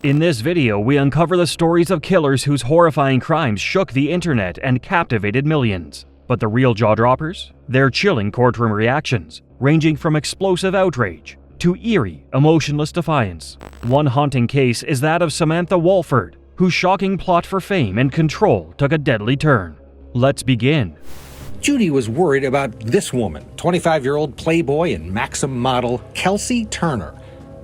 In this video, we uncover the stories of killers whose horrifying crimes shook the internet and captivated millions. But the real jaw-droppers? Their chilling courtroom reactions, ranging from explosive outrage to eerie, emotionless defiance. One haunting case is that of Samantha Wohlford, whose shocking plot for fame and control took a deadly turn. Let's begin. Judy was worried about this woman, 25-year-old Playboy and Maxim model Kelsey Turner.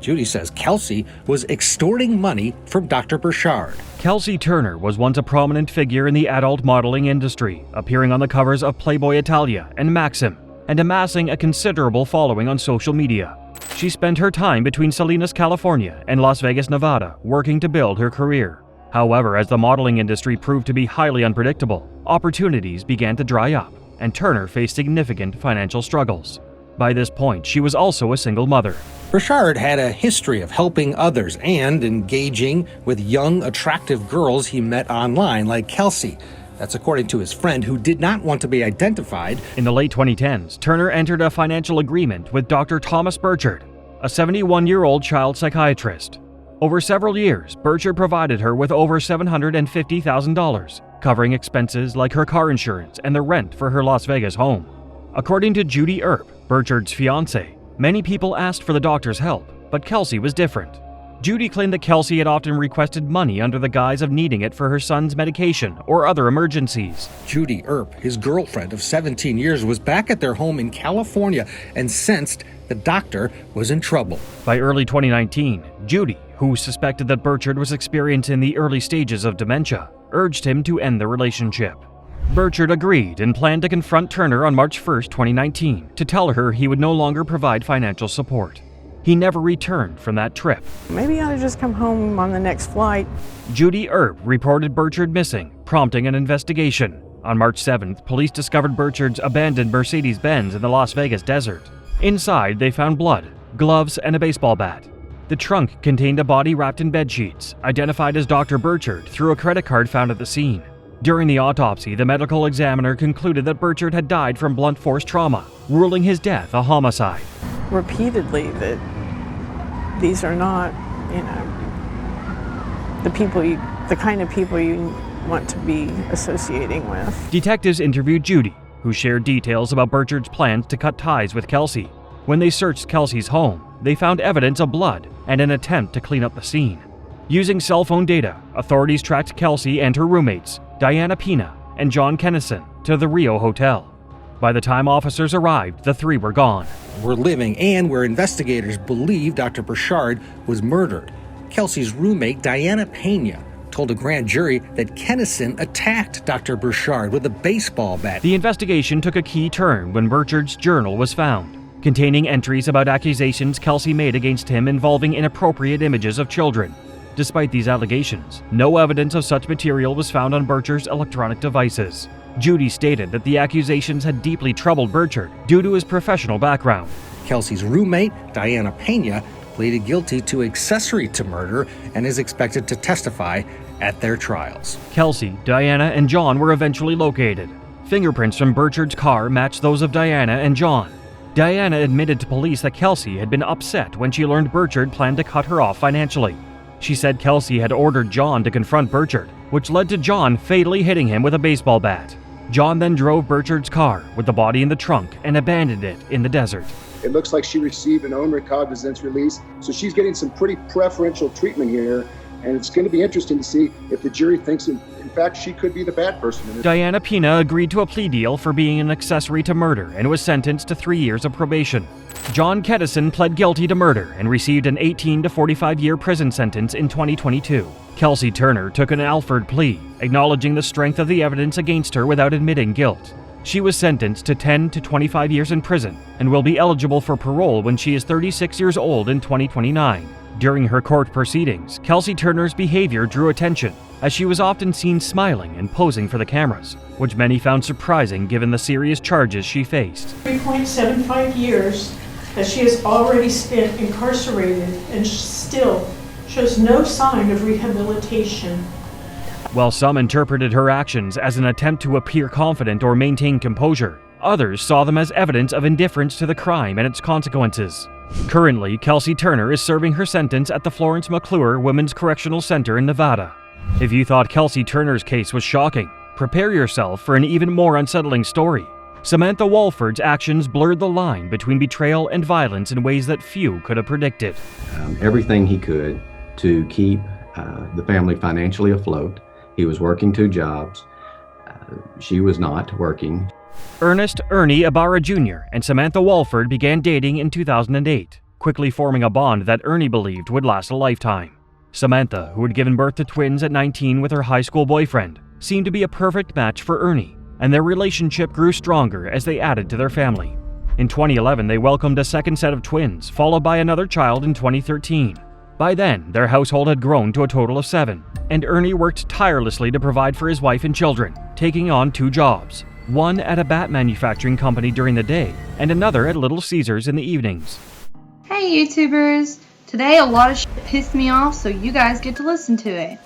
Judy says Kelsey was extorting money from Dr. Burchard. Kelsey Turner was once a prominent figure in the adult modeling industry, appearing on the covers of Playboy Italia and Maxim, and amassing a considerable following on social media. She spent her time between Salinas, California and Las Vegas, Nevada, working to build her career. However, as the modeling industry proved to be highly unpredictable, opportunities began to dry up, and Turner faced significant financial struggles. By this point, she was also a single mother. Burchard had a history of helping others and engaging with young, attractive girls he met online, like Kelsey. That's according to his friend, who did not want to be identified. In the late 2010s, Turner entered a financial agreement with Dr. Thomas Burchard, a 71-year-old child psychiatrist. Over several years, Burchard provided her with over $750,000, covering expenses like her car insurance and the rent for her Las Vegas home. According to Judy Earp, Burchard's fiancée, many people asked for the doctor's help, but Kelsey was different. Judy claimed that Kelsey had often requested money under the guise of needing it for her son's medication or other emergencies. Judy Earp, his girlfriend of 17 years, was back at their home in California and sensed the doctor was in trouble. By early 2019, Judy, who suspected that Burchard was experiencing the early stages of dementia, urged him to end the relationship. Burchard agreed and planned to confront Turner on March 1, 2019, to tell her he would no longer provide financial support. He never returned from that trip. Maybe I ought to just come home on the next flight. Judy Earp reported Burchard missing, prompting an investigation. On March 7th, police discovered Burchard's abandoned Mercedes-Benz in the Las Vegas desert. Inside, they found blood, gloves, and a baseball bat. The trunk contained a body wrapped in bedsheets, identified as Dr. Burchard through a credit card found at the scene. During the autopsy, the medical examiner concluded that Burchard had died from blunt force trauma, ruling his death a homicide. Repeatedly that these are not, the kind of people you want to be associating with. Detectives interviewed Judy, who shared details about Burchard's plans to cut ties with Kelsey. When they searched Kelsey's home, they found evidence of blood and an attempt to clean up the scene. Using cell phone data, authorities tracked Kelsey and her roommates, Diana Pina and John Kennison, to the Rio Hotel. By the time officers arrived, the three were gone. Were living and where investigators believe Dr. Burchard was murdered. Kelsey's roommate, Diana Pena, told a grand jury that Kennison attacked Dr. Burchard with a baseball bat. The investigation took a key turn when Burchard's journal was found, containing entries about accusations Kelsey made against him involving inappropriate images of children. Despite these allegations, no evidence of such material was found on Burchard's electronic devices. Judy stated that the accusations had deeply troubled Burchard due to his professional background. Kelsey's roommate, Diana Pena, pleaded guilty to accessory to murder and is expected to testify at their trials. Kelsey, Diana, and John were eventually located. Fingerprints from Burchard's car matched those of Diana and John. Diana admitted to police that Kelsey had been upset when she learned Burchard planned to cut her off financially. She said Kelsey had ordered John to confront Burchard, which led to John fatally hitting him with a baseball bat. John then drove Burchard's car with the body in the trunk and abandoned it in the desert. It looks like she received an own recognizance release, so she's getting some pretty preferential treatment here, and it's going to be interesting to see if the jury thinks, in fact, she could be the bad person. Diana Pena agreed to a plea deal for being an accessory to murder and was sentenced to 3 years of probation. John Kennison pled guilty to murder and received an 18 to 45-year prison sentence in 2022. Kelsey Turner took an Alford plea, acknowledging the strength of the evidence against her without admitting guilt. She was sentenced to 10 to 25 years in prison and will be eligible for parole when she is 36 years old in 2029. During her court proceedings, Kelsey Turner's behavior drew attention, as she was often seen smiling and posing for the cameras, which many found surprising given the serious charges she faced. 3.75 years that she has already spent incarcerated and still shows no sign of rehabilitation. While some interpreted her actions as an attempt to appear confident or maintain composure, others saw them as evidence of indifference to the crime and its consequences. Currently, Kelsey Turner is serving her sentence at the Florence McClure Women's Correctional Center in Nevada. If you thought Kelsey Turner's case was shocking, prepare yourself for an even more unsettling story. Samantha Wohlford's actions blurred the line between betrayal and violence in ways that few could have predicted. Everything he could to keep the family financially afloat. He was working 2 jobs. She was not working. Ernest Ernie Ibarra Jr. and Samantha Wohlford began dating in 2008, quickly forming a bond that Ernie believed would last a lifetime. Samantha, who had given birth to twins at 19 with her high school boyfriend, seemed to be a perfect match for Ernie, and their relationship grew stronger as they added to their family. In 2011, they welcomed a second set of twins, followed by another child in 2013. By then, their household had grown to a total of 7, and Ernie worked tirelessly to provide for his wife and children, taking on 2 jobs, one at a bat manufacturing company during the day, and another at Little Caesars in the evenings. Hey YouTubers! Today a lot of shit pissed me off, so you guys get to listen to it.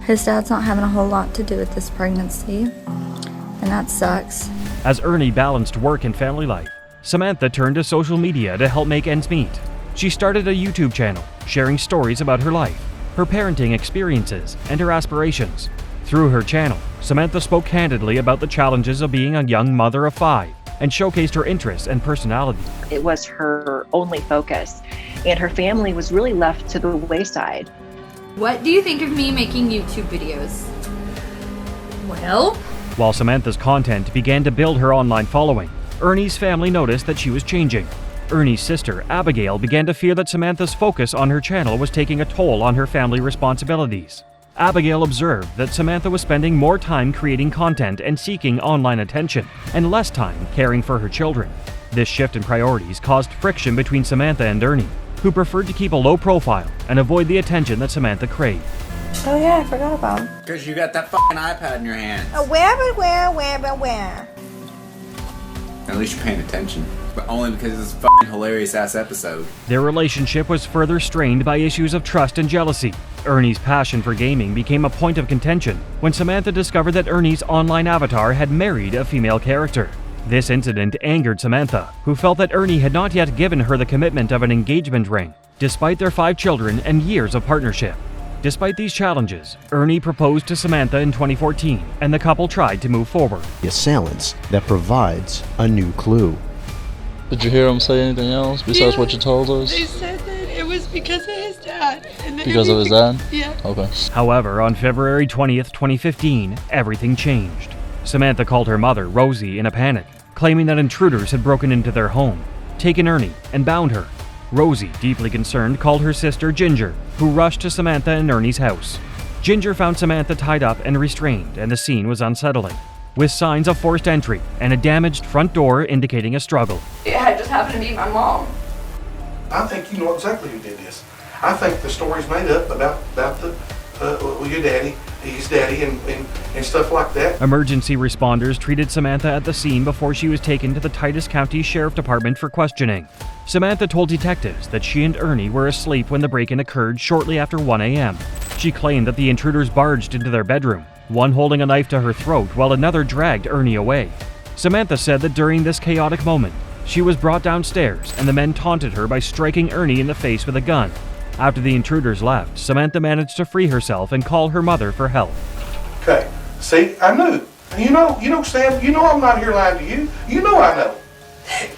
His dad's not having a whole lot to do with this pregnancy, and that sucks. As Ernie balanced work and family life, Samantha turned to social media to help make ends meet. She started a YouTube channel, sharing stories about her life, her parenting experiences, and her aspirations. Through her channel, Samantha spoke candidly about the challenges of being a young mother of 5 and showcased her interests and personality. It was her only focus, and her family was really left to the wayside. What do you think of me making YouTube videos? Well? While Samantha's content began to build her online following, Ernie's family noticed that she was changing. Ernie's sister, Abigail, began to fear that Samantha's focus on her channel was taking a toll on her family responsibilities. Abigail observed that Samantha was spending more time creating content and seeking online attention, and less time caring for her children. This shift in priorities caused friction between Samantha and Ernie, who preferred to keep a low profile and avoid the attention that Samantha craved. Oh yeah, I forgot about him. Because you got that fucking iPad in your hands. Where? At least you're paying attention. But only because of this fucking hilarious-ass episode. Their relationship was further strained by issues of trust and jealousy. Ernie's passion for gaming became a point of contention when Samantha discovered that Ernie's online avatar had married a female character. This incident angered Samantha, who felt that Ernie had not yet given her the commitment of an engagement ring, despite their 5 children and years of partnership. Despite these challenges, Ernie proposed to Samantha in 2014, and the couple tried to move forward. A silence that provides a new clue. Did you hear him say anything else besides what you told us? They said that it was because of his dad. Because of his dad? Yeah. Okay. However, on February 20th, 2015, everything changed. Samantha called her mother, Rosie, in a panic, claiming that intruders had broken into their home, taken Ernie, and bound her. Rosie, deeply concerned, called her sister Ginger, who rushed to Samantha and Ernie's house. Ginger found Samantha tied up and restrained, and the scene was unsettling, with signs of forced entry and a damaged front door indicating a struggle. It had just happened to be my mom. I think you know exactly who did this. I think the story's made up about your daddy, his daddy, and stuff like that. Emergency responders treated Samantha at the scene before she was taken to the Titus County Sheriff Department for questioning. Samantha told detectives that she and Ernie were asleep when the break-in occurred shortly after 1 a.m. She claimed that the intruders barged into their bedroom, one holding a knife to her throat while another dragged Ernie away. Samantha said that during this chaotic moment, she was brought downstairs and the men taunted her by striking Ernie in the face with a gun. After the intruders left, Samantha managed to free herself and call her mother for help. Okay, see, I knew. You know, Sam, you know I'm not here lying to you. You know I know.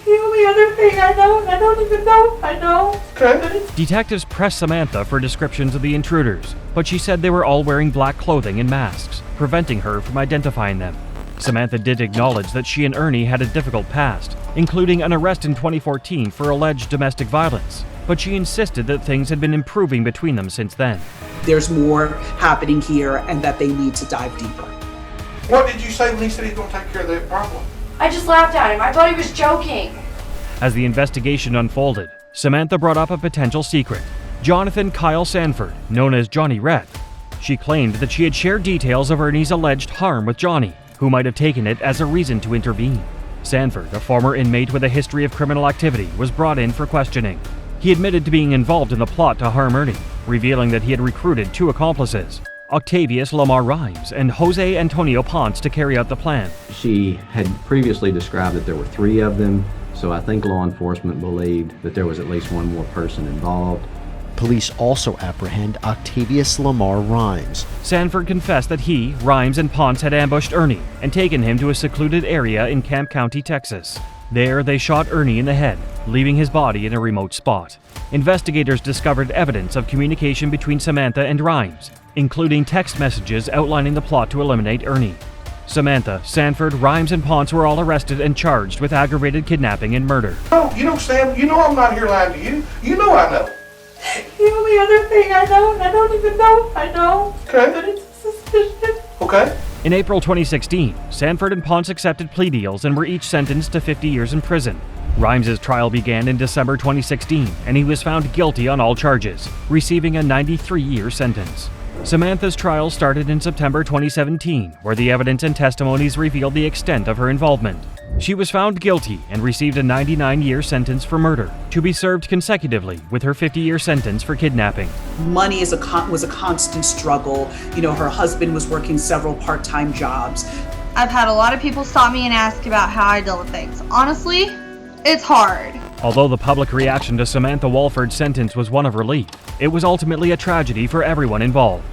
The only other thing I don't even know if I know. Okay. Detectives pressed Samantha for descriptions of the intruders, but she said they were all wearing black clothing and masks, preventing her from identifying them. Samantha did acknowledge that she and Ernie had a difficult past, including an arrest in 2014 for alleged domestic violence, but she insisted that things had been improving between them since then. There's more happening here and that they need to dive deeper. What did you say when he said he's going to take care of that problem? I just laughed at him. I thought he was joking. As the investigation unfolded, Samantha brought up a potential secret: Jonathan Kyle Sanford, known as Johnny Red. She claimed that she had shared details of Ernie's alleged harm with Johnny, who might have taken it as a reason to intervene. Sanford, a former inmate with a history of criminal activity, was brought in for questioning. He admitted to being involved in the plot to harm Ernie, revealing that he had recruited 2 accomplices, Octavius Lamar Rhymes and Jose Antonio Ponce, to carry out the plan. She had previously described that there were 3 of them. So I think law enforcement believed that there was at least one more person involved. Police also apprehend Octavius Lamar Rhymes. Sanford confessed that he, Rhymes, and Ponce had ambushed Ernie and taken him to a secluded area in Camp County, Texas. There, they shot Ernie in the head, leaving his body in a remote spot. Investigators discovered evidence of communication between Samantha and Rhymes, including text messages outlining the plot to eliminate Ernie. Samantha, Sanford, Rhymes, and Ponce were all arrested and charged with aggravated kidnapping and murder. Oh, you know, Sam, you know I'm not here lying to you. You know I know. The only other thing I don't even know I know. Okay. But it's a suspicion. Okay. In April 2016, Sanford and Ponce accepted plea deals and were each sentenced to 50 years in prison. Rhymes' trial began in December 2016, and he was found guilty on all charges, receiving a 93-year sentence. Samantha's trial started in September 2017, where the evidence and testimonies revealed the extent of her involvement. She was found guilty and received a 99-year sentence for murder, to be served consecutively with her 50-year sentence for kidnapping. Money was a constant struggle. You know, her husband was working several part-time jobs. I've had a lot of people stop me and ask about how I deal with things. Honestly, it's hard. Although the public reaction to Samantha Wohlford's sentence was one of relief, it was ultimately a tragedy for everyone involved.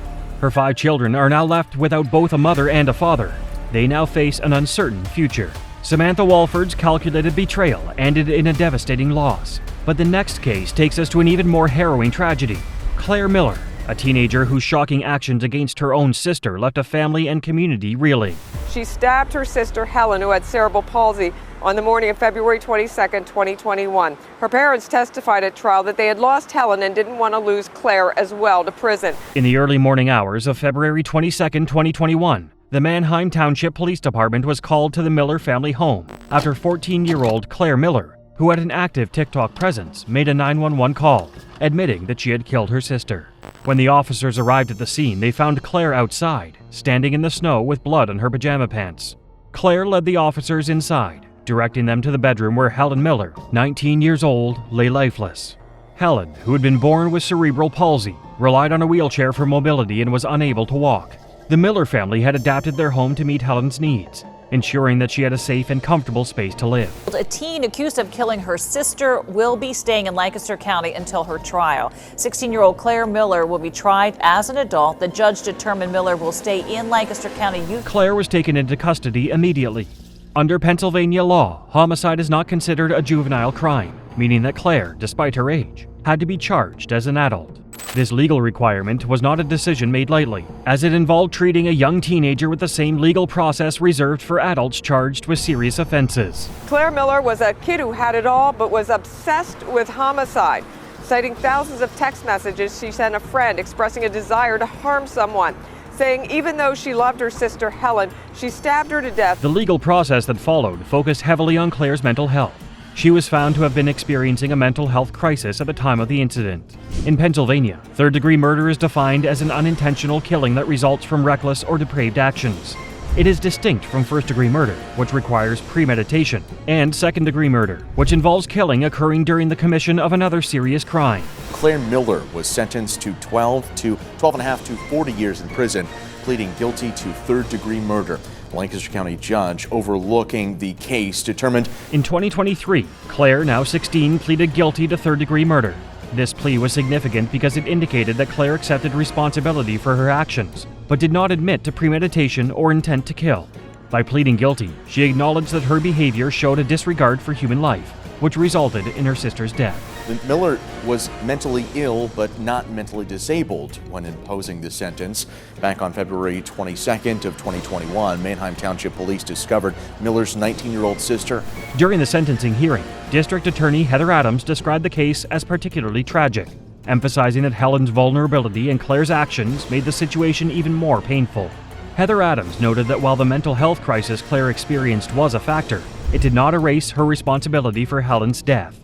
Her 5 children are now left without both a mother and a father. They now face an uncertain future. Samantha Wohlford's calculated betrayal ended in a devastating loss. But the next case takes us to an even more harrowing tragedy. Claire Miller, a teenager whose shocking actions against her own sister left a family and community reeling. She stabbed her sister Helen, who had cerebral palsy, on the morning of February 22, 2021. Her parents testified at trial that they had lost Helen and didn't want to lose Claire as well to prison. In the early morning hours of February 22, 2021, the Manheim Township Police Department was called to the Miller family home after 14-year-old Claire Miller, who had an active TikTok presence, made a 911 call, admitting that she had killed her sister. When the officers arrived at the scene, they found Claire outside, standing in the snow with blood on her pajama pants. Claire led the officers inside, directing them to the bedroom where Helen Miller, 19 years old, lay lifeless. Helen, who had been born with cerebral palsy, relied on a wheelchair for mobility and was unable to walk. The Miller family had adapted their home to meet Helen's needs, ensuring that she had a safe and comfortable space to live. A teen accused of killing her sister will be staying in Lancaster County until her trial. 16-year-old Claire Miller will be tried as an adult. The judge determined Miller will stay in Lancaster County Youth. Claire was taken into custody immediately. Under Pennsylvania law, homicide is not considered a juvenile crime, meaning that Claire, despite her age, had to be charged as an adult. This legal requirement was not a decision made lightly, as it involved treating a young teenager with the same legal process reserved for adults charged with serious offenses. Claire Miller was a kid who had it all, but was obsessed with homicide. Citing thousands of text messages she sent a friend expressing a desire to harm someone, saying even though she loved her sister Helen, she stabbed her to death. The legal process that followed focused heavily on Claire's mental health. She was found to have been experiencing a mental health crisis at the time of the incident. In Pennsylvania, third-degree murder is defined as an unintentional killing that results from reckless or depraved actions. It is distinct from first-degree murder, which requires premeditation, and second-degree murder, which involves killing occurring during the commission of another serious crime. Claire Miller was sentenced to 12 and a half to 40 years in prison, pleading guilty to third-degree murder. Lancaster County judge overlooking the case determined in 2023, Claire, now 16, pleaded guilty to third-degree murder. This plea was significant because it indicated that Claire accepted responsibility for her actions, but did not admit to premeditation or intent to kill. By pleading guilty, she acknowledged that her behavior showed a disregard for human life, which resulted in her sister's death. Miller was mentally ill but not mentally disabled when imposing the sentence. Back on February 22nd of 2021, Manheim Township Police discovered Miller's 19-year-old sister. During the sentencing hearing, District Attorney Heather Adams described the case as particularly tragic, emphasizing that Helen's vulnerability and Claire's actions made the situation even more painful. Heather Adams noted that while the mental health crisis Claire experienced was a factor, it did not erase her responsibility for Helen's death.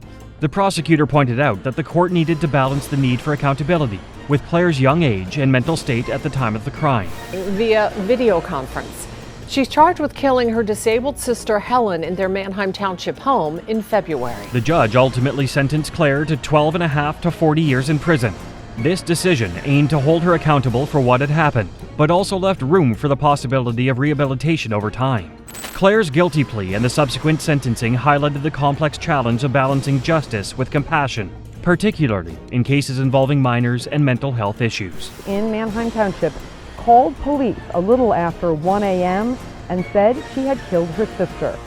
The prosecutor pointed out that the court needed to balance the need for accountability with Claire's young age and mental state at the time of the crime. Via video conference, she's charged with killing her disabled sister Helen in their Manheim Township home in February. The judge ultimately sentenced Claire to 12 and a half to 40 years in prison. This decision aimed to hold her accountable for what had happened, but also left room for the possibility of rehabilitation over time. Claire's guilty plea and the subsequent sentencing highlighted the complex challenge of balancing justice with compassion, particularly in cases involving minors and mental health issues. In Manheim Township, called police a little after 1 a.m. and said she had killed her sister.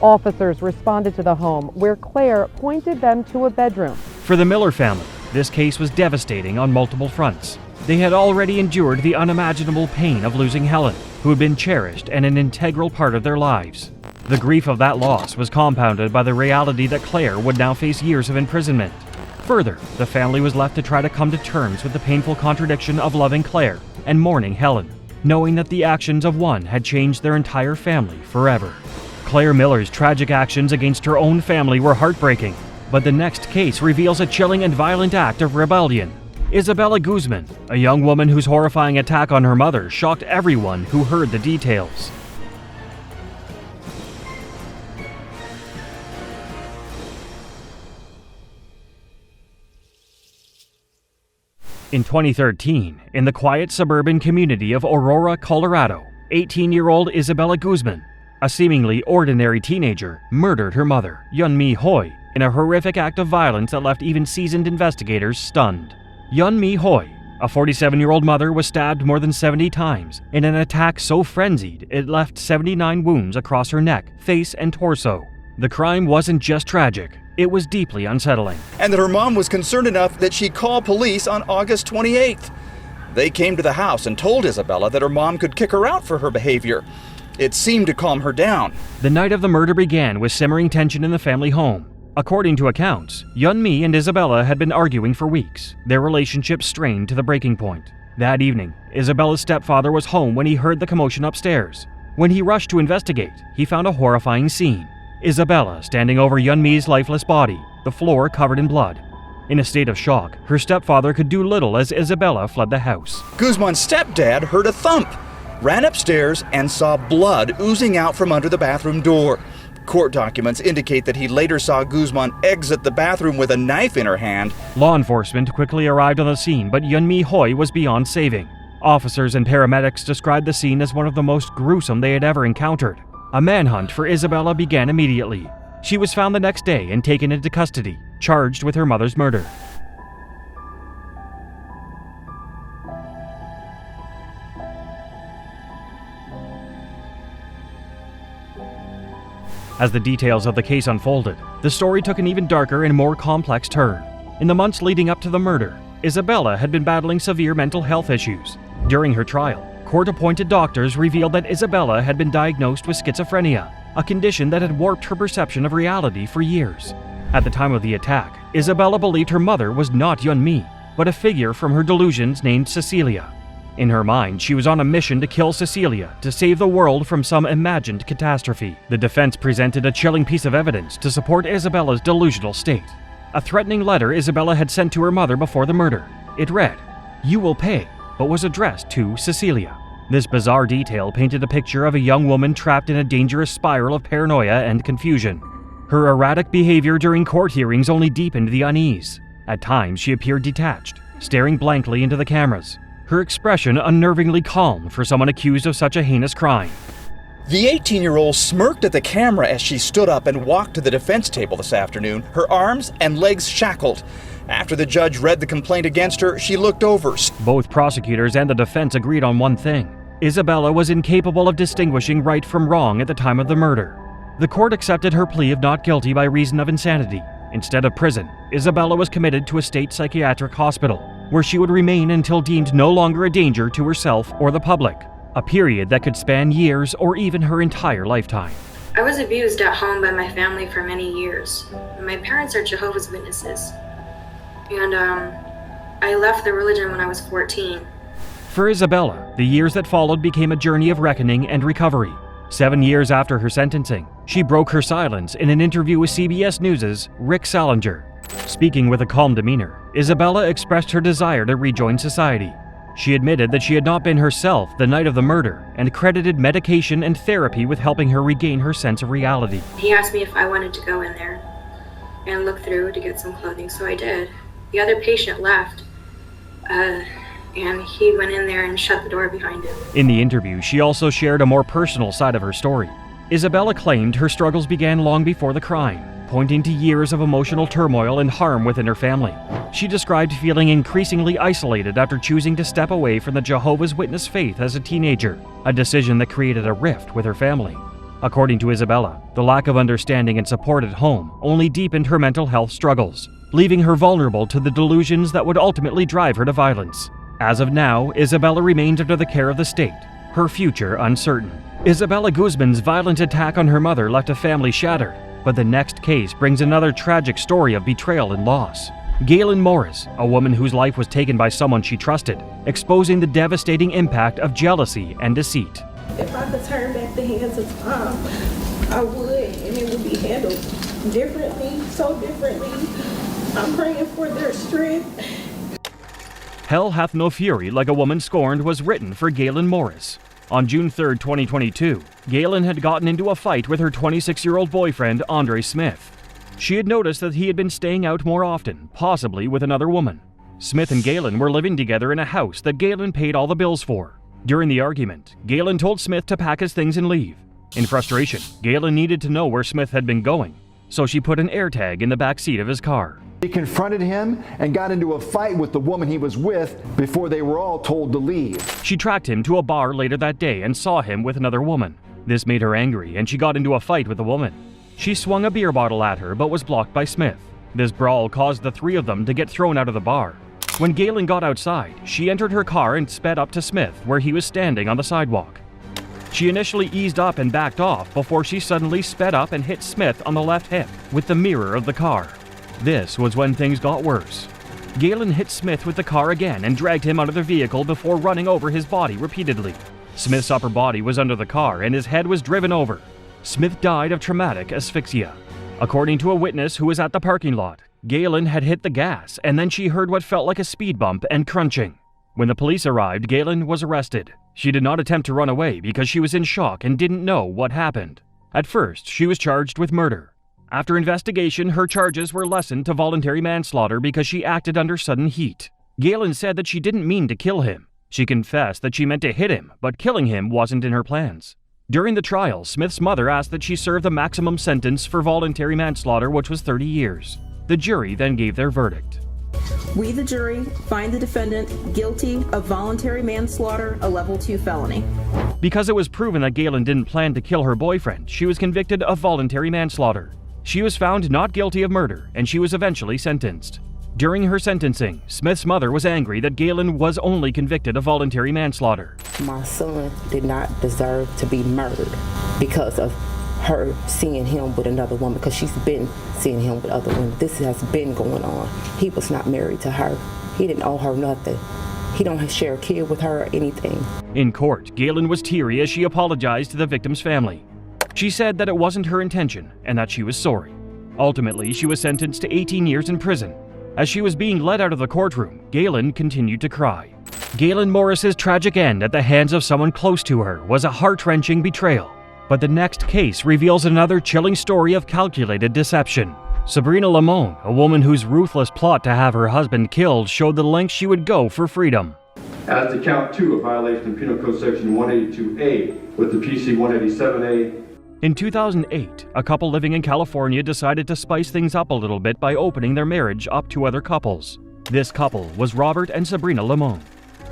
Officers responded to the home where Claire pointed them to a bedroom. For the Miller family, this case was devastating on multiple fronts. They had already endured the unimaginable pain of losing Helen, who had been cherished and an integral part of their lives. The grief of that loss was compounded by the reality that Claire would now face years of imprisonment. Further, the family was left to try to come to terms with the painful contradiction of loving Claire and mourning Helen, knowing that the actions of one had changed their entire family forever. Claire Miller's tragic actions against her own family were heartbreaking, but the next case reveals a chilling and violent act of rebellion. Isabella Guzman, a young woman whose horrifying attack on her mother shocked everyone who heard the details. In 2013, in the quiet suburban community of Aurora, Colorado, 18-year-old Isabella Guzman, a seemingly ordinary teenager, murdered her mother, Yunmi Hoy, in a horrific act of violence that left even seasoned investigators stunned. Yunmi Hoy, a 47-year-old mother, was stabbed more than 70 times in an attack so frenzied it left 79 wounds across her neck, face, and torso. The crime wasn't just tragic, it was deeply unsettling. And that her mom was concerned enough that she called police on August 28th. They came to the house and told Isabella that her mom could kick her out for her behavior. It seemed to calm her down. The night of the murder began with simmering tension in the family home. According to accounts, Yunmi and Isabella had been arguing for weeks, their relationship strained to the breaking point. That evening, Isabella's stepfather was home when he heard the commotion upstairs. When he rushed to investigate, he found a horrifying scene. Isabella standing over Yunmi's lifeless body, the floor covered in blood. In a state of shock, her stepfather could do little as Isabella fled the house. Guzman's stepdad heard a thump, ran upstairs, and saw blood oozing out from under the bathroom door. Court documents indicate that he later saw Guzman exit the bathroom with a knife in her hand. Law enforcement quickly arrived on the scene, but Yunmi Hoy was beyond saving. Officers and paramedics described the scene as one of the most gruesome they had ever encountered. A manhunt for Isabella began immediately. She was found the next day and taken into custody, charged with her mother's murder. As the details of the case unfolded, the story took an even darker and more complex turn. In the months leading up to the murder, Isabella had been battling severe mental health issues. During her trial, court-appointed doctors revealed that Isabella had been diagnosed with schizophrenia, a condition that had warped her perception of reality for years. At the time of the attack, Isabella believed her mother was not Yunmi, but a figure from her delusions named Cecilia. In her mind, she was on a mission to kill Cecilia to save the world from some imagined catastrophe. The defense presented a chilling piece of evidence to support Isabella's delusional state. A threatening letter Isabella had sent to her mother before the murder. It read, "You will pay," but was addressed to Cecilia. This bizarre detail painted a picture of a young woman trapped in a dangerous spiral of paranoia and confusion. Her erratic behavior during court hearings only deepened the unease. At times, she appeared detached, staring blankly into the cameras, her expression unnervingly calm for someone accused of such a heinous crime. The 18-year-old smirked at the camera as she stood up and walked to the defense table this afternoon, her arms and legs shackled. After the judge read the complaint against her, she looked over. Both prosecutors and the defense agreed on one thing. Isabella was incapable of distinguishing right from wrong at the time of the murder. The court accepted her plea of not guilty by reason of insanity. Instead of prison, Isabella was committed to a state psychiatric hospital, where she would remain until deemed no longer a danger to herself or the public, a period that could span years or even her entire lifetime. I was abused at home by my family for many years. My parents are Jehovah's Witnesses, and I left the religion when I was 14. For Isabella, the years that followed became a journey of reckoning and recovery. 7 years after her sentencing, she broke her silence in an interview with CBS News' Rick Salinger. Speaking with a calm demeanor, Isabella expressed her desire to rejoin society. She admitted that she had not been herself the night of the murder and credited medication and therapy with helping her regain her sense of reality. He asked me if I wanted to go in there and look through to get some clothing, so I did. The other patient left, and he went in there and shut the door behind him. In the interview, she also shared a more personal side of her story. Isabella claimed her struggles began long before the crime, pointing to years of emotional turmoil and harm within her family. She described feeling increasingly isolated after choosing to step away from the Jehovah's Witness faith as a teenager, a decision that created a rift with her family. According to Isabella, the lack of understanding and support at home only deepened her mental health struggles, leaving her vulnerable to the delusions that would ultimately drive her to violence. As of now, Isabella remains under the care of the state, her future uncertain. Isabella Guzman's violent attack on her mother left a family shattered, but the next case brings another tragic story of betrayal and loss. Galen Morris, a woman whose life was taken by someone she trusted, exposing the devastating impact of jealousy and deceit. If I could turn back the hands of time, I would, and it would be handled differently, so differently. I'm praying for their strength. Hell Hath No Fury Like a Woman Scorned was written for Galen Morris. On June 3, 2022, Galen had gotten into a fight with her 26-year-old boyfriend, Andre Smith. She had noticed that he had been staying out more often, possibly with another woman. Smith and Galen were living together in a house that Galen paid all the bills for. During the argument, Galen told Smith to pack his things and leave. In frustration, Galen needed to know where Smith had been going, so she put an AirTag in the back seat of his car. He confronted him and got into a fight with the woman he was with before they were all told to leave. She tracked him to a bar later that day and saw him with another woman. This made her angry and she got into a fight with the woman. She swung a beer bottle at her but was blocked by Smith. This brawl caused the three of them to get thrown out of the bar. When Galen got outside, she entered her car and sped up to Smith where he was standing on the sidewalk. She initially eased up and backed off before she suddenly sped up and hit Smith on the left hip with the mirror of the car. This was when things got worse. Galen hit Smith with the car again and dragged him out of the vehicle before running over his body repeatedly. Smith's upper body was under the car and his head was driven over. Smith died of traumatic asphyxia. According to a witness who was at the parking lot, Galen had hit the gas and then she heard what felt like a speed bump and crunching. When the police arrived, Galen was arrested. She did not attempt to run away because she was in shock and didn't know what happened. At first, she was charged with murder. After investigation, her charges were lessened to voluntary manslaughter because she acted under sudden heat. Galen said that she didn't mean to kill him. She confessed that she meant to hit him, but killing him wasn't in her plans. During the trial, Smith's mother asked that she serve the maximum sentence for voluntary manslaughter, which was 30 years. The jury then gave their verdict. We, the jury, find the defendant guilty of voluntary manslaughter, a level 2 felony. Because it was proven that Galen didn't plan to kill her boyfriend, she was convicted of voluntary manslaughter. She was found not guilty of murder, and she was eventually sentenced. During her sentencing, Smith's mother was angry that Galen was only convicted of voluntary manslaughter. My son did not deserve to be murdered because of her seeing him with another woman, because she's been seeing him with other women. This has been going on. He was not married to her. He didn't owe her nothing. He don't share a kid with her or anything. In court, Galen was teary as she apologized to the victim's family. She said that it wasn't her intention and that she was sorry. Ultimately, she was sentenced to 18 years in prison. As she was being led out of the courtroom, Galen continued to cry. Galen Morris's tragic end at the hands of someone close to her was a heart-wrenching betrayal. But the next case reveals another chilling story of calculated deception. Sabrina Limon, a woman whose ruthless plot to have her husband killed, showed the lengths she would go for freedom. As to count 2, a violation of Penal Code Section 182A with the PC 187A. In 2008, a couple living in California decided to spice things up a little bit by opening their marriage up to other couples. This couple was Robert and Sabrina Limon.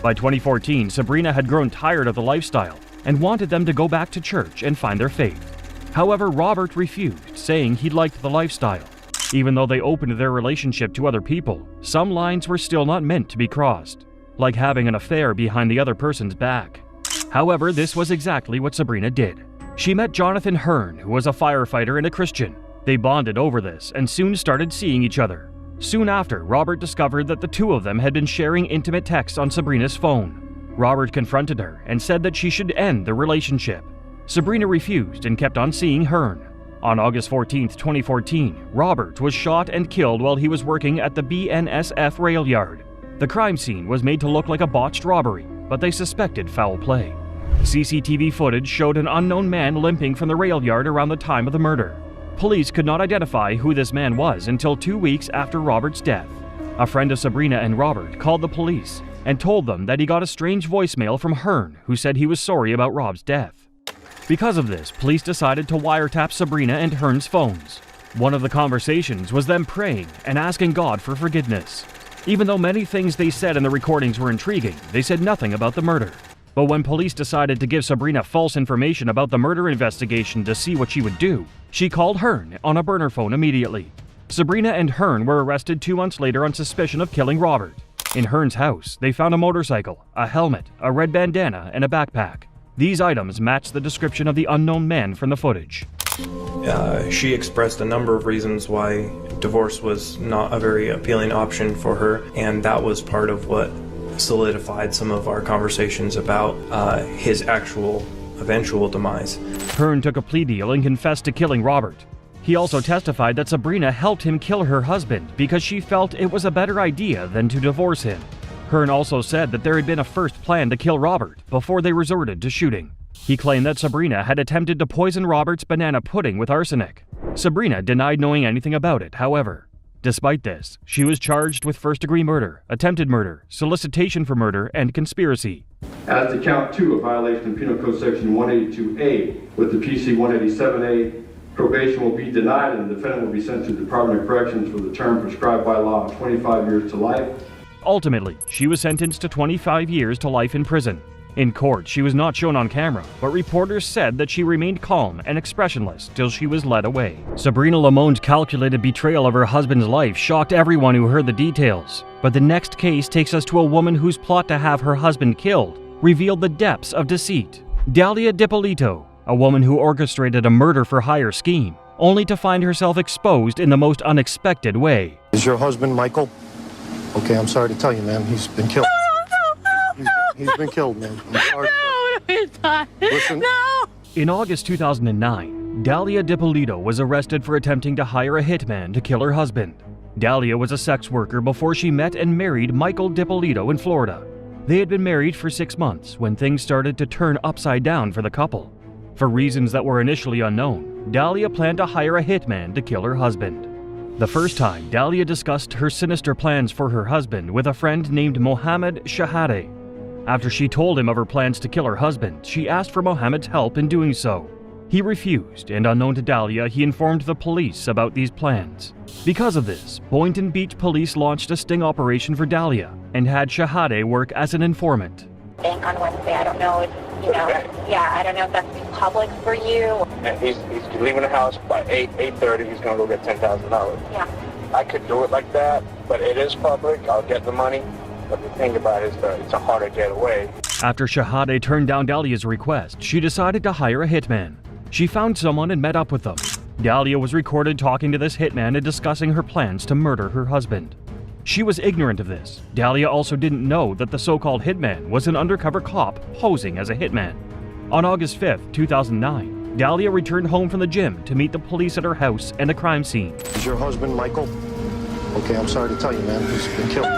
By 2014, Sabrina had grown tired of the lifestyle and wanted them to go back to church and find their faith. However, Robert refused, saying he liked the lifestyle. Even though they opened their relationship to other people, some lines were still not meant to be crossed, like having an affair behind the other person's back. However, this was exactly what Sabrina did. She met Jonathan Hearn, who was a firefighter and a Christian. They bonded over this and soon started seeing each other. Soon after, Robert discovered that the two of them had been sharing intimate texts on Sabrina's phone. Robert confronted her and said that she should end the relationship. Sabrina refused and kept on seeing Hearn. On August 14, 2014, Robert was shot and killed while he was working at the BNSF rail yard. The crime scene was made to look like a botched robbery, but they suspected foul play. CCTV footage showed an unknown man limping from the rail yard around the time of the murder. Police could not identify who this man was until 2 weeks after Robert's death. A friend of Sabrina and Robert called the police, and told them that he got a strange voicemail from Hearn, who said he was sorry about Rob's death. Because of this, police decided to wiretap Sabrina and Hearn's phones. One of the conversations was them praying and asking God for forgiveness. Even though many things they said in the recordings were intriguing, they said nothing about the murder. But when police decided to give Sabrina false information about the murder investigation to see what she would do, she called Hearn on a burner phone immediately. Sabrina and Hearn were arrested 2 months later on suspicion of killing Robert. In Hearn's house, they found a motorcycle, a helmet, a red bandana, and a backpack. These items matched the description of the unknown man from the footage. She expressed a number of reasons why divorce was not a very appealing option for her, and that was part of what solidified some of our conversations about his eventual demise. Hearn took a plea deal and confessed to killing Robert. He also testified that Sabrina helped him kill her husband because she felt it was a better idea than to divorce him. Hearn also said that there had been a first plan to kill Robert before they resorted to shooting. He claimed that Sabrina had attempted to poison Robert's banana pudding with arsenic. Sabrina denied knowing anything about it, however. Despite this, she was charged with first-degree murder, attempted murder, solicitation for murder, and conspiracy. As to count 2, a violation of Penal Code Section 182A with the PC 187A, probation will be denied and the defendant will be sent to the Department of Corrections for the term prescribed by law of 25 years to life. Ultimately, she was sentenced to 25 years to life in prison. In court, she was not shown on camera, but reporters said that she remained calm and expressionless till she was led away. Sabrina Lamone's calculated betrayal of her husband's life shocked everyone who heard the details. But the next case takes us to a woman whose plot to have her husband killed revealed the depths of deceit. Dalia DiPolito, a woman who orchestrated a murder-for-hire scheme, only to find herself exposed in the most unexpected way. Is your husband Michael? Okay, I'm sorry to tell you, ma'am, he's been killed. He's been killed, man. I'm sorry. No, it's not. Listen. No! In August 2009, Dalia DiPolito was arrested for attempting to hire a hitman to kill her husband. Dalia was a sex worker before she met and married Michael DiPolito in Florida. They had been married for 6 months when things started to turn upside down for the couple. For reasons that were initially unknown, Dalia planned to hire a hitman to kill her husband. The first time, Dalia discussed her sinister plans for her husband with a friend named Mohammed Shahade. After she told him of her plans to kill her husband, she asked for Mohammed's help in doing so. He refused, and unknown to Dalia, he informed the police about these plans. Because of this, Boynton Beach police launched a sting operation for Dalia and had Shahade work as an informant. Bank on Wednesday, I don't know if, I don't know if that's public for you. And he's leaving the house by 8:30, he's gonna go get $10,000. Yeah. I could do it like that, but it is public, I'll get the money. But the thing about it is that it's a harder getaway. After Shahade turned down Dalia's request, she decided to hire a hitman. She found someone and met up with them. Dalia was recorded talking to this hitman and discussing her plans to murder her husband. She was ignorant of this. Dalia also didn't know that the so-called hitman was an undercover cop posing as a hitman. On August 5th, 2009, Dalia returned home from the gym to meet the police at her house and a crime scene. Is your husband Michael? Okay, I'm sorry to tell you, man, he's been killed.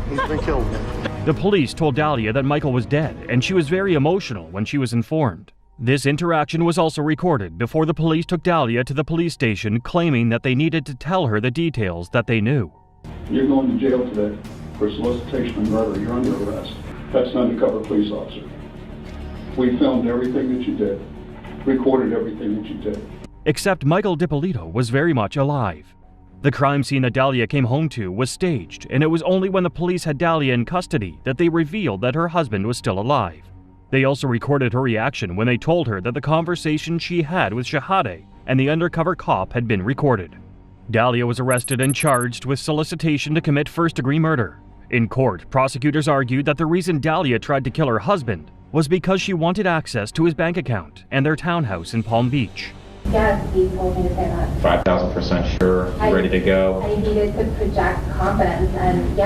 He's been killed, man. The police told Dalia that Michael was dead, and she was very emotional when she was informed. This interaction was also recorded before the police took Dalia to the police station, claiming that they needed to tell her the details that they knew. You're going to jail today for solicitation of murder. You're under arrest. That's an undercover police officer. We filmed everything that you did, recorded everything that you did. Except Michael DiPolito was very much alive. The crime scene that Dalia came home to was staged, and it was only when the police had Dalia in custody that they revealed that her husband was still alive. They also recorded her reaction when they told her that the conversation she had with Shahade and the undercover cop had been recorded. Dalia was arrested and charged with solicitation to commit first-degree murder. In court, prosecutors argued that the reason Dalia tried to kill her husband was because she wanted access to his bank account and their townhouse in Palm Beach. Yes, he told me to say that. 5,000% sure, ready to go. I needed to project confidence, and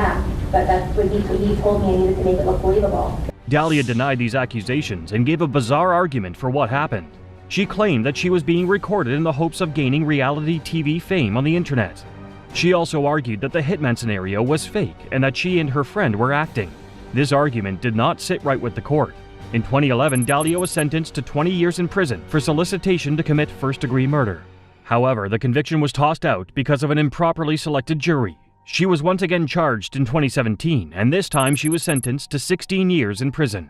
but that's what he told me. I needed to make it look believable. Dalia denied these accusations and gave a bizarre argument for what happened. She claimed that she was being recorded in the hopes of gaining reality TV fame on the internet. She also argued that the hitman scenario was fake and that she and her friend were acting. This argument did not sit right with the court. In 2011, Dalia was sentenced to 20 years in prison for solicitation to commit first-degree murder. However, the conviction was tossed out because of an improperly selected jury. She was once again charged in 2017, and this time she was sentenced to 16 years in prison.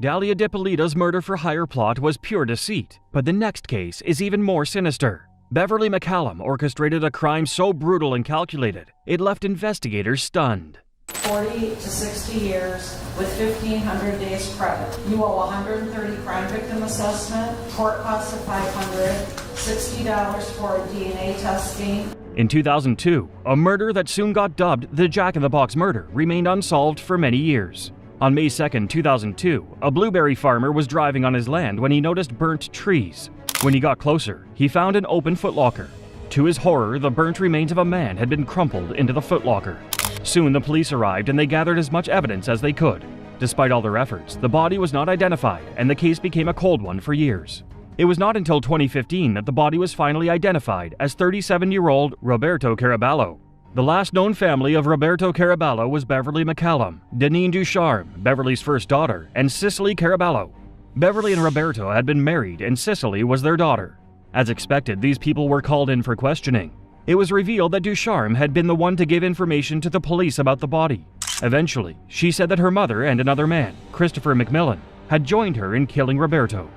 Dalia DiPolito's murder-for-hire plot was pure deceit, but the next case is even more sinister. Beverly McCallum orchestrated a crime so brutal and calculated, it left investigators stunned. 40 to 60 years with 1,500 days credit. You owe 130 crime victim assessment, court costs of $500, $60 for DNA testing. In 2002, a murder that soon got dubbed the Jack-in-the-Box murder remained unsolved for many years. On May 2, 2002, a blueberry farmer was driving on his land when he noticed burnt trees. When he got closer, he found an open footlocker. To his horror, the burnt remains of a man had been crumpled into the footlocker. Soon the police arrived and they gathered as much evidence as they could. Despite all their efforts, the body was not identified and the case became a cold one for years. It was not until 2015 that the body was finally identified as 37-year-old Roberto Caraballo. The last known family of Roberto Caraballo was Beverly McCallum, Deneen Ducharme, Beverly's first daughter, and Cicely Caraballo. Beverly and Roberto had been married and Cicely was their daughter. As expected, these people were called in for questioning. It was revealed that Ducharme had been the one to give information to the police about the body. Eventually, she said that her mother and another man, Christopher McMillan, had joined her in killing Roberto.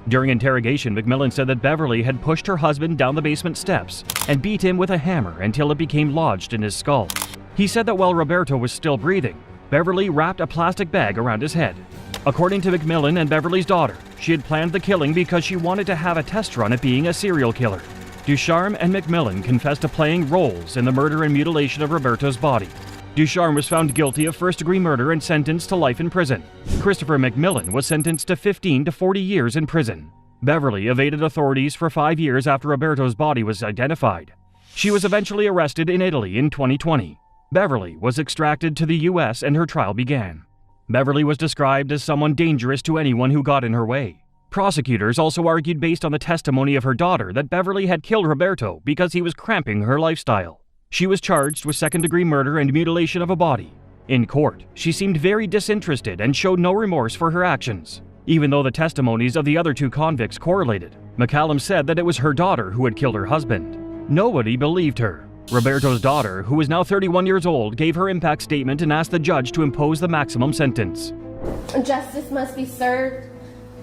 During interrogation, McMillan said that Beverly had pushed her husband down the basement steps and beat him with a hammer until it became lodged in his skull. He said that while Roberto was still breathing, Beverly wrapped a plastic bag around his head. According to McMillan and Beverly's daughter, she had planned the killing because she wanted to have a test run at being a serial killer. Ducharme and McMillan confessed to playing roles in the murder and mutilation of Roberto's body. Ducharme was found guilty of first-degree murder and sentenced to life in prison. Christopher McMillan was sentenced to 15 to 40 years in prison. Beverly evaded authorities for 5 years after Roberto's body was identified. She was eventually arrested in Italy in 2020. Beverly was extracted to the U.S. and her trial began. Beverly was described as someone dangerous to anyone who got in her way. Prosecutors also argued based on the testimony of her daughter that Beverly had killed Roberto because he was cramping her lifestyle. She was charged with second-degree murder and mutilation of a body. In court, she seemed very disinterested and showed no remorse for her actions. Even though the testimonies of the other two convicts correlated, McCallum said that it was her daughter who had killed her husband. Nobody believed her. Roberto's daughter, who is now 31 years old, gave her impact statement and asked the judge to impose the maximum sentence. Justice must be served,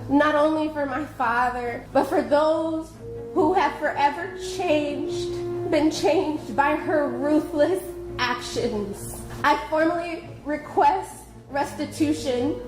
not only for my father, but for those who have forever been changed by her ruthless actions. I formally request restitution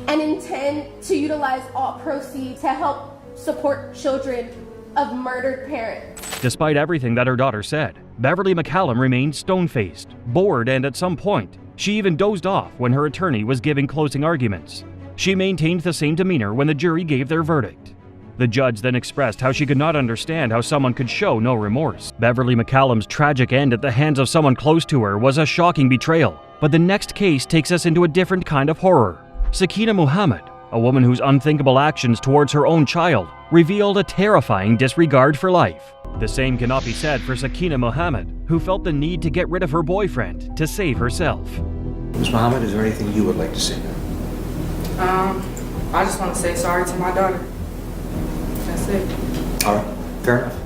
and intend to utilize all proceeds to help support children of murdered parents. Despite everything that her daughter said, Beverly McCallum remained stone-faced, bored, and at some point, she even dozed off when her attorney was giving closing arguments. She maintained the same demeanor when the jury gave their verdict. The judge then expressed how she could not understand how someone could show no remorse. Beverly McCallum's tragic end at the hands of someone close to her was a shocking betrayal, but the next case takes us into a different kind of horror. Sakina Muhammad, a woman whose unthinkable actions towards her own child revealed a terrifying disregard for life. The same cannot be said for Sakina Muhammad, who felt the need to get rid of her boyfriend to save herself. Ms. Muhammad, is there anything you would like to say? I just want to say sorry to my daughter. That's it. All right, fair enough.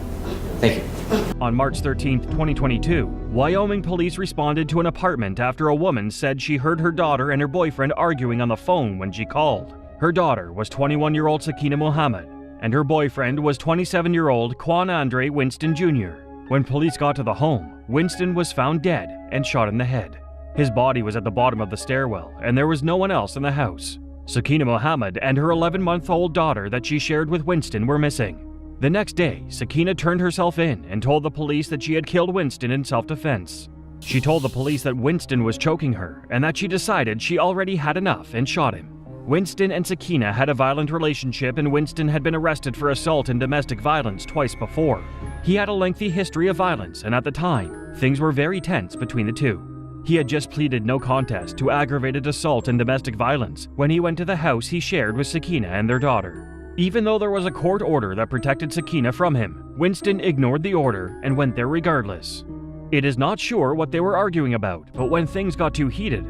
Thank you. On March 13, 2022, Wyoming police responded to an apartment after a woman said she heard her daughter and her boyfriend arguing on the phone when she called. Her daughter was 21-year-old Sakina Muhammad, and her boyfriend was 27-year-old Quan Andre Winston Jr. When police got to the home, Winston was found dead and shot in the head. His body was at the bottom of the stairwell, and there was no one else in the house. Sakina Muhammad and her 11-month-old daughter that she shared with Winston were missing. The next day, Sakina turned herself in and told the police that she had killed Winston in self-defense. She told the police that Winston was choking her and that she decided she already had enough and shot him. Winston and Sakina had a violent relationship, and Winston had been arrested for assault and domestic violence twice before. He had a lengthy history of violence, and at the time, things were very tense between the two. He had just pleaded no contest to aggravated assault and domestic violence when he went to the house he shared with Sakina and their daughter. Even though there was a court order that protected Sakina from him, Winston ignored the order and went there regardless. It is not sure what they were arguing about, but when things got too heated,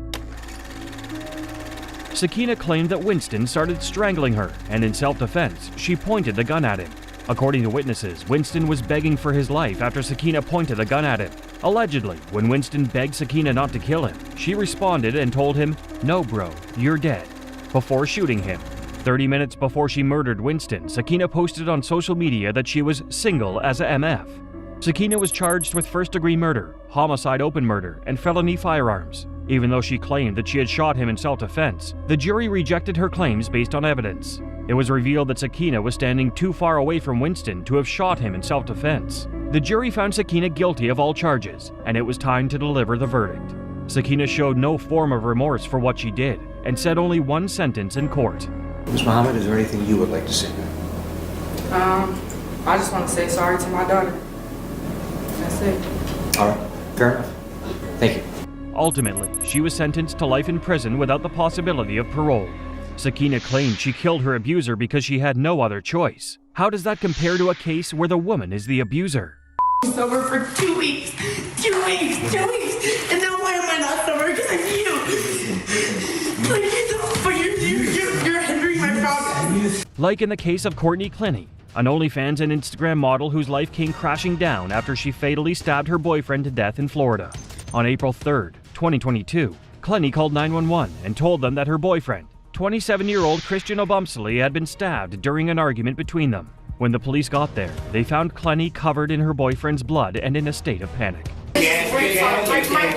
Sakina claimed that Winston started strangling her, and in self-defense, she pointed the gun at him. According to witnesses, Winston was begging for his life after Sakina pointed a gun at him. Allegedly, when Winston begged Sakina not to kill him, she responded and told him, "No bro, you're dead," before shooting him. 30 minutes before she murdered Winston, Sakina posted on social media that she was single as a MF. Sakina was charged with first-degree murder, homicide open murder, and felony firearms. Even though she claimed that she had shot him in self-defense, the jury rejected her claims based on evidence. It was revealed that Sakina was standing too far away from Winston to have shot him in self-defense. The jury found Sakina guilty of all charges, and it was time to deliver the verdict. Sakina showed no form of remorse for what she did, and said only one sentence in court. Ms. Muhammad, is there anything you would like to say? I just want to say sorry to my daughter. That's it. All right, fair enough. Thank you. Ultimately, she was sentenced to life in prison without the possibility of parole. Sakina claimed she killed her abuser because she had no other choice. How does that compare to a case where the woman is the abuser? Sober for 2 weeks. 2 weeks. 2 weeks. And now why am I not sober? Because of you. Like, you're hindering my progress. Like in the case of Courtney, an OnlyFans and Instagram model whose life came crashing down after she fatally stabbed her boyfriend to death in Florida. On April 3rd, 2022, Courtney called 911 and told them that her boyfriend, 27-year-old Christian Obumsely, had been stabbed during an argument between them. When the police got there, they found Courtney covered in her boyfriend's blood and in a state of panic. My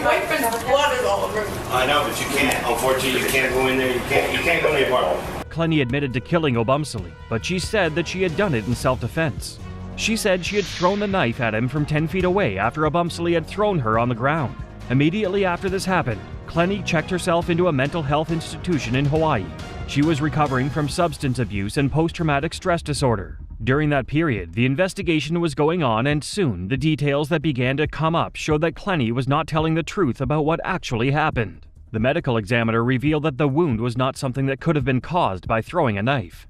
boyfriend's blood is all over me. I know, but you can't. Unfortunately, you can't go in there. You can't go in the apartment. Courtney admitted to killing Obumsely, but she said that she had done it in self-defense. She said she had thrown the knife at him from 10 feet away after Obumsely had thrown her on the ground. Immediately after this happened, Courtney checked herself into a mental health institution in Hawaii. She was recovering from substance abuse and post-traumatic stress disorder. During that period, the investigation was going on, and soon the details that began to come up showed that Courtney was not telling the truth about what actually happened. The medical examiner revealed that the wound was not something that could have been caused by throwing a knife.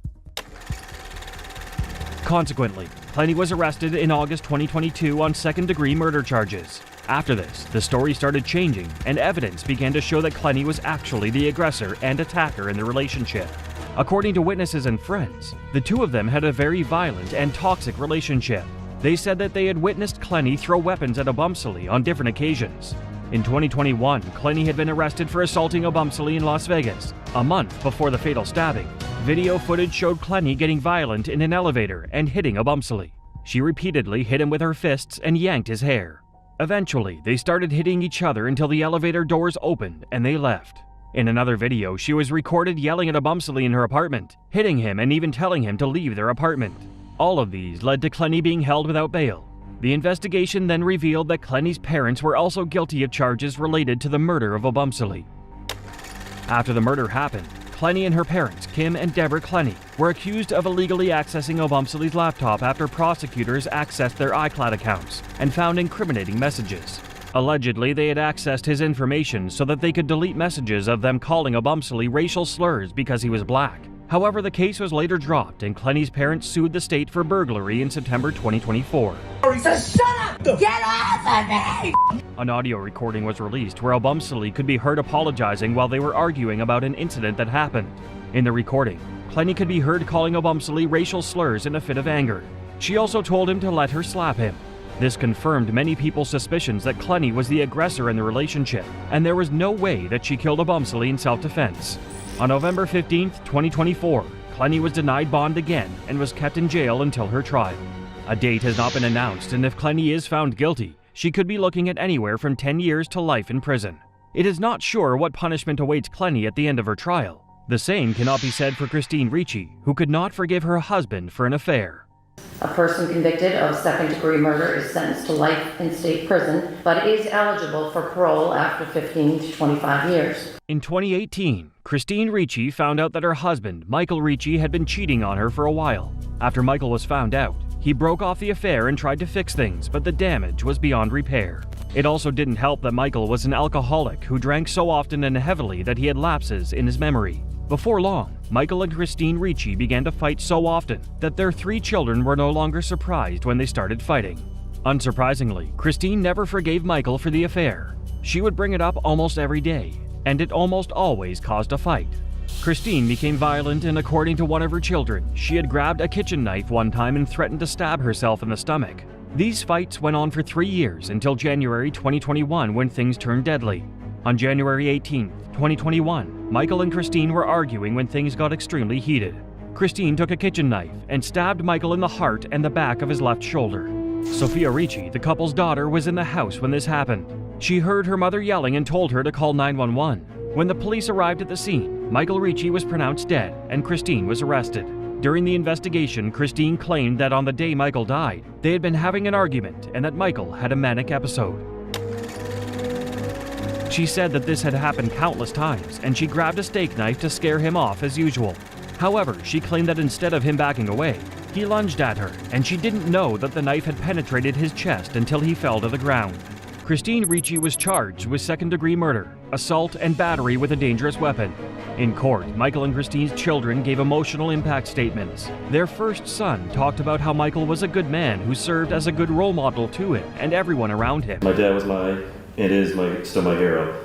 Consequently, Courtney was arrested in August 2022 on second-degree murder charges. After this, the story started changing, and evidence began to show that Courtney was actually the aggressor and attacker in the relationship. According to witnesses and friends, the two of them had a very violent and toxic relationship. They said that they had witnessed Courtney throw weapons at Obumsely on different occasions. In 2021, Courtney had been arrested for assaulting Obumsely in Las Vegas, a month before the fatal stabbing. Video footage showed Courtney getting violent in an elevator and hitting Obumsely. She repeatedly hit him with her fists and yanked his hair. Eventually, they started hitting each other until the elevator doors opened and they left. In another video, she was recorded yelling at Obumsely in her apartment, hitting him and even telling him to leave their apartment. All of these led to Courtney being held without bail. The investigation then revealed that Courtney's parents were also guilty of charges related to the murder of Obumsely. After the murder happened, Courtney and her parents, Kim and Deborah Courtney, were accused of illegally accessing Obumsely's laptop after prosecutors accessed their iCloud accounts and found incriminating messages. Allegedly, they had accessed his information so that they could delete messages of them calling Obumsely racial slurs because he was black. However, the case was later dropped and Courtney's parents sued the state for burglary in September 2024. So shut up! Get off of me! An audio recording was released where Obumsely could be heard apologizing while they were arguing about an incident that happened. In the recording, Courtney could be heard calling Obumsely racial slurs in a fit of anger. She also told him to let her slap him. This confirmed many people's suspicions that Courtney was the aggressor in the relationship, and there was no way that she killed Obumsely in self-defense. On November 15, 2024, Courtney was denied bond again and was kept in jail until her trial. A date has not been announced, and if Courtney is found guilty, she could be looking at anywhere from 10 years to life in prison. It is not sure what punishment awaits Courtney at the end of her trial. The same cannot be said for Christine Ricci, who could not forgive her husband for an affair. A person convicted of second-degree murder is sentenced to life in state prison, but is eligible for parole after 15 to 25 years. In 2018, Christine Ricci found out that her husband, Michael Ricci, had been cheating on her for a while. After Michael was found out, he broke off the affair and tried to fix things, but the damage was beyond repair. It also didn't help that Michael was an alcoholic who drank so often and heavily that he had lapses in his memory. Before long, Michael and Christine Ricci began to fight so often that their 3 children were no longer surprised when they started fighting. Unsurprisingly, Christine never forgave Michael for the affair. She would bring it up almost every day, and it almost always caused a fight. Christine became violent, and according to one of her children, she had grabbed a kitchen knife one time and threatened to stab herself in the stomach. These fights went on for 3 years until January 2021 when things turned deadly. On January 18, 2021, Michael and Christine were arguing when things got extremely heated. Christine took a kitchen knife and stabbed Michael in the heart and the back of his left shoulder. Sophia Ricci, the couple's daughter, was in the house when this happened. She heard her mother yelling and told her to call 911. When the police arrived at the scene, Michael Ricci was pronounced dead and Christine was arrested. During the investigation, Christine claimed that on the day Michael died, they had been having an argument and that Michael had a manic episode. She said that this had happened countless times and she grabbed a steak knife to scare him off as usual. However, she claimed that instead of him backing away, he lunged at her and she didn't know that the knife had penetrated his chest until he fell to the ground. Christine Ricci was charged with second-degree murder, assault, and battery with a dangerous weapon. In court, Michael and Christine's children gave emotional impact statements. Their first son talked about how Michael was a good man who served as a good role model to him and everyone around him. My dad was still my hero.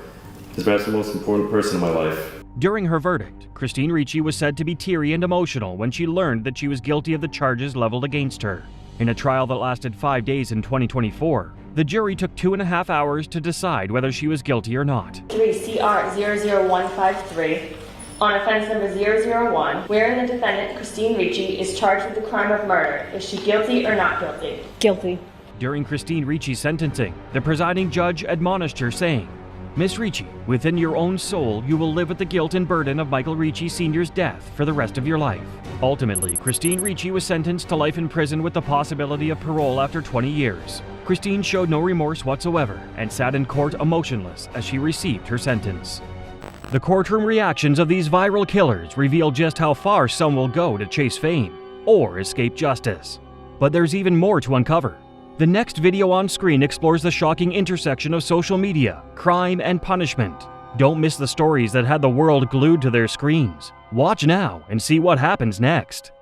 He's perhaps the most important person in my life. During her verdict, Christine Ricci was said to be teary and emotional when she learned that she was guilty of the charges leveled against her. In a trial that lasted 5 days in 2024, the jury took 2.5 hours to decide whether she was guilty or not. Jury CR 00153 on offense number 001, wherein the defendant, Christine Ricci, is charged with the crime of murder. Is she guilty or not guilty? Guilty. During Christine Ricci's sentencing, the presiding judge admonished her, saying, "Miss Ricci, within your own soul, you will live with the guilt and burden of Michael Ricci Sr.'s death for the rest of your life." Ultimately, Christine Ricci was sentenced to life in prison with the possibility of parole after 20 years. Christine showed no remorse whatsoever and sat in court emotionless as she received her sentence. The courtroom reactions of these viral killers reveal just how far some will go to chase fame or escape justice. But there's even more to uncover. The next video on screen explores the shocking intersection of social media, crime, and punishment. Don't miss the stories that had the world glued to their screens. Watch now and see what happens next.